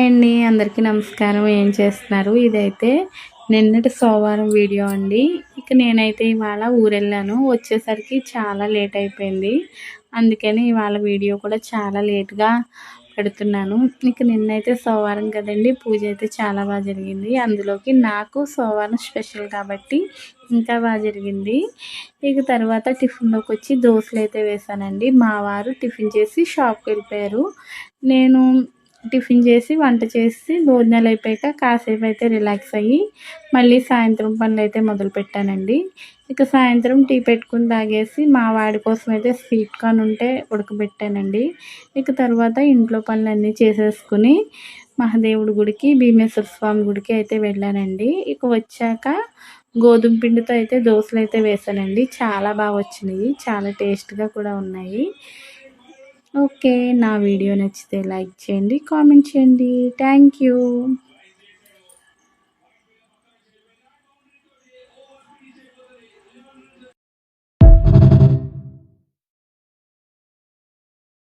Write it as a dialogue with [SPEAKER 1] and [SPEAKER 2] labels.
[SPEAKER 1] అండి. అందరికీ నమస్కారం. ఏం చేస్తున్నారు? ఇదైతే నిన్నటి సోమవారం వీడియో అండి. ఇక నేనైతే ఇవాళ ఊరెళ్ళాను. వచ్చేసరికి చాలా లేట్ అయిపోయింది. అందుకని ఇవాళ వీడియో కూడా చాలా లేట్‌గా పెడుతున్నాను. ఇక నిన్నైతే సోమవారం కదండీ! పూజ అయితే చాలా జరిగింది. అందులోకి నాకు సోమవారం స్పెషల్ కాబట్టి ఇంకా జరిగింది. ఇక తర్వాత టిఫిన్‌లోకొచ్చి దోసలైతే వేశానండి. మా వారు టిఫిన్ చేసి షాప్‌కెళ్ళిపోయారు. నేను టిఫిన్ చేసి, వంట చేసి, భోజనాలయిపోయాక కాసేపయితే రిలాక్స్ అయ్యి, మళ్ళీ సాయంత్రం పనులైతే మొదలుపెట్టానండి. ఇక సాయంత్రం టీ పెట్టుకొని తాగేసి, మా వాడి కోసమయితే స్వీట్ కార్న్ ఉంటే ఉడకబెట్టానండి. ఇక తర్వాత ఇంట్లో పనులన్నీ చేసేసుకుని, మహాదేవుడి గుడికి, భీమేశ్వర స్వామి గుడికి అయితే వెళ్ళానండి. ఇక వచ్చాక గోధుమ పిండితో అయితే దోసలైతే వేశానండి. చాలా వచ్చినాయి. చాలా టేస్ట్‌గా కూడా ఉన్నాయి. ఓకే. నా వీడియో నచ్చితే లైక్ చేయండి, కామెంట్ చేయండి. Thank you.